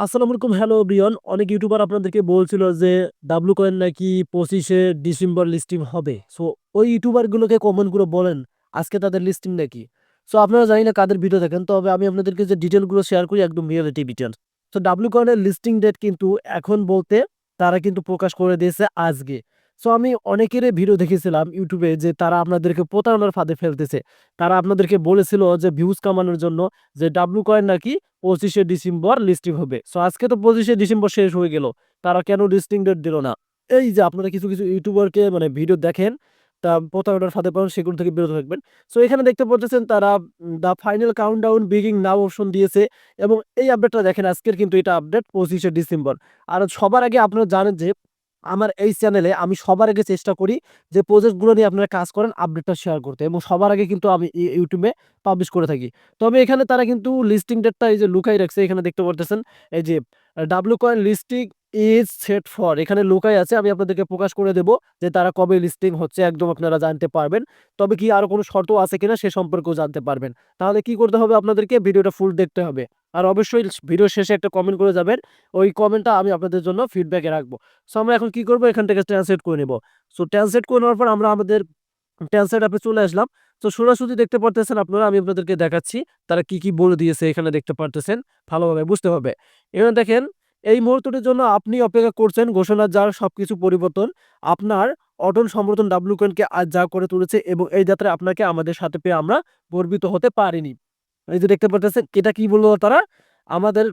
আসসালামু আলাইকুম, hello Brian. অনেক ইউটিউবার আপনাদেরকে বলছিল যে ডাব্লু কয়েন নাকি 25শে ডিসেম্বর লিস্টিং হবে। সো ওই ইউটিউবার গুলোকে কমেন্ট করে বলেন আজকে তাদের লিস্টিং নাকি। সো আপনারা জানি না কাদের ভিডিও দেখেন, তবে আমি আপনাদেরকে যে ডিটেল গুলো শেয়ার করি একদম রিয়েলিটি ডিটেল। তো ডাব্লু কয়েনের লিস্টিং ডেট কিন্তু এখন বলতে তারা কিন্তু প্রকাশ করে দিয়েছে আজকে। সো আমি অনেকের ভিডিও দেখেছিলাম ইউটিউবে যে তারা আপনাদেরকে প্রতারণার ফাঁদে ফেলতেছে। তারা আপনাদেরকে বলেছিল যে ভিউজ কামানোর জন্য যে ডাব্লু কয়েন নাকি 25শে ডিসেম্বর লিস্টিং হবে। সো আজকে তো 25শে ডিসেম্বর শেষ হয়ে গেল, তারা কেন লিস্টিং ডেট দিল না? এই যে আপনারা কিছু কিছু ইউটিউবারকে মানে ভিডিও দেখেন, তা প্রতারণার ফাঁদে পড়েন, সেগুলো থেকে বিরত থাকবেন। সো এখানে দেখতে পাচ্ছেন তারা the final countdown begin now option দিয়েছে। এবং এই আপডেটটা দেখেন, আজকের কিন্তু এটা আপডেট 25শে ডিসেম্বর। আর সবার আগে আপনারা জানেন যে আমার এই চ্যানেলে আমি সবার আগে চেষ্টা করি যে প্রজেক্টগুলো নিয়ে আপনারা কাজ করেন আপডেটটা শেয়ার করতে, এবং সবার আগে কিন্তু আমি ইউটিউবে পাবলিশ করে থাকি। তবে এখানে তারা কিন্তু লিস্টিং ডেটটা এই যে লুকাই রাখছে, এখানে দেখতে পারতেছেন এই যে W coin listing is set for, এখানে লুকাই আছে। আমি আপনাদেরকে প্রকাশ করে দেব যে তারা কবে লিস্টিং হচ্ছে, একদম আপনারা জানতে পারবেন। তবে কি আরো কোনো শর্ত আছে কিনা সে সম্পর্কেও জানতে পারবেন। তাহলে কি করতে হবে, আপনাদেরকে ভিডিওটা ফুল দেখতে হবে। আর অবশ্যই ভিডিও শেষে একটা কমেন্ট করে যাবেন, ওই কমেন্টটা আমি আপনাদের জন্য ফিডব্যাকে রাখবো। সো আমরা এখন কি করবো, এখান থেকে ট্রান্সলেট করে নেব। সো ট্রান্সলেট করে নেওয়ার পর আমরা আমাদের ট্রান্সলেট অ্যাপে চলে আসলাম। তো সোজাসুজি দেখতে পারতেছেন আপনারা, আমি আপনাদেরকে দেখাচ্ছি তারা কি কি বলে দিয়েছে, এখানে দেখতে পারতেছেন, ভালোভাবে বুঝতে হবে। এখানে দেখেন, এই মুহূর্তটির জন্য আপনি অপেক্ষা করছেন, ঘোষণা যার সবকিছু পরিবর্তন আপনার অটল সমর্থন ডাব্লু কয়েনকে আজ যা করে তুলেছে, এবং এই যাত্রায় আপনাকে আমাদের সাথে পেয়ে আমরা গর্বিত হতে পারিনি। এই যে দেখতে পারতেছেন, এটা কি বললো তারা, আমাদের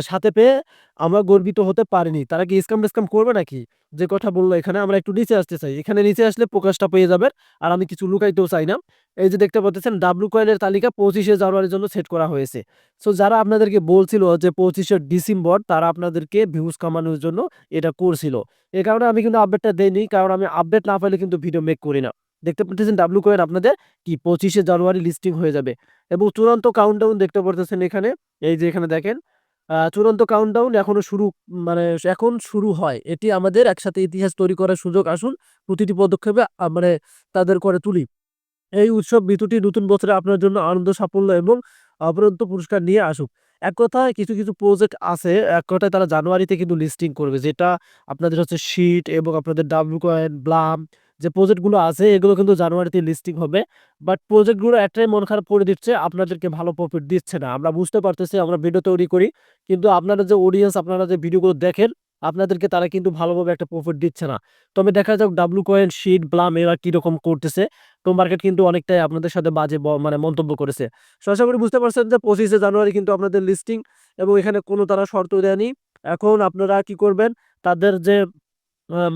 সাথে পেয়ে আমরা গর্বিত হতে পারিনি। তারা কি স্ক্যাম-টেস্কাম করবে নাকি? যে কথা বলল এখানে, আমরা একটু নিচে আসতে চাই। এখানে নিচে আসলে প্রকাশটা পেয়ে যাবেন। আর আমি কিছু লুকাইতেও চাই না। এই যে দেখতে পাচ্ছেন, ডাব্লু কয়েনের তালিকা 25শে জানুয়ারির জন্য সেট করা হয়েছে। সো যারা আপনাদেরকে বলছিল যে 25শে ডিসেম্বর, তারা আপনাদেরকে ভিউজ কামানোর জন্য এটা করছিল। এ কারণে আমি কিন্তু আপডেটটা দেইনি, কারণ আমি আপডেট না পাইলে কিন্তু ভিডিও মেক করি না। দেখতে পাচ্ছেন ডাব্লু কয়েন আপনাদের কি 25শে জানুয়ারি লিস্টিং হয়ে যাবে, এবং চূড়ান্ত কাউন্টডাউন দেখতে পারতেছেন এখানে। এই যে এখানে দেখেন, চূড়ান্ত কাউন্টডাউন এখনো শুরু, মানে এখন শুরু হয়। এটি আমাদের একসাথে ইতিহাস তৈরি করার সুযোগ। আসুন প্রতিটি পদক্ষেপে মানে তাদের করে তুলি। এই উৎসব ঋতুটি নতুন বছরে আপনার জন্য আনন্দ, সাফল্য এবং অপরন্ত পুরস্কার নিয়ে আসুক। এক কথায় কিছু কিছু প্রজেক্ট আছে, এক কথায় তারা জানুয়ারিতে কিন্তু লিস্টিং করবে, যেটা আপনাদের হচ্ছে শিট এবং আপনাদের ডাব্লু কয়েন, ব্লাম, যে প্রজেক্টগুলো আছে এগুলো কিন্তু জানুয়ারিতে লিস্টিং হবে। বাট প্রজেক্টগুলো একটাই মন খারাপ করে দিচ্ছে, আপনাদেরকে ভালো প্রফিট দিচ্ছে না। আমরা বুঝতে পারতেছি, আমরা ভিডিও তৈরি করি, কিন্তু আপনারা যে অডিয়েন্স, আপনারা যে ভিডিওগুলো দেখেন, আপনাদেরকে তারা কিন্তু ভালোভাবে একটা প্রফিট দিচ্ছে না। তবে দেখা যাক ডাব্লু কয়েন, শিট, ব্লাম এরা কিরকম করতেছে। তো মার্কেট কিন্তু অনেকটাই আপনাদের সাথে বাজে মানে মন্তব্য করেছে। সো আশা করি বুঝতে পারছেন যে 25শে জানুয়ারি কিন্তু আপনাদের লিস্টিং, এবং এখানে কোনো তারা শর্ত দেয়নি। এখন আপনারা কি করবেন, তাদের যে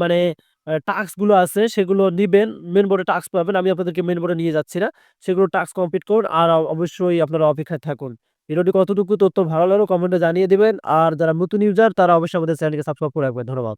মানে টাস্ক গুলো আছে সেগুলো নিবেন, মেইন বোর্ডে টাস্ক পাবেন। আমি আপনাদেরকে মেইন বোর্ডে নিয়ে যাচ্ছি না। সেগুলো টাস্ক কমপ্লিট করুন, আর অবশ্যই আপনারা অপেক্ষায় থাকুন। ভিডিওটি কতটুকু তথ্য ভালো লাগলো কমেন্টে জানিয়ে দিবেন। আর যারা নতুন ইউজার তারা অবশ্যই আমাদের চ্যানেলকে সাবস্ক্রাইব করে রাখবেন। ধন্যবাদ।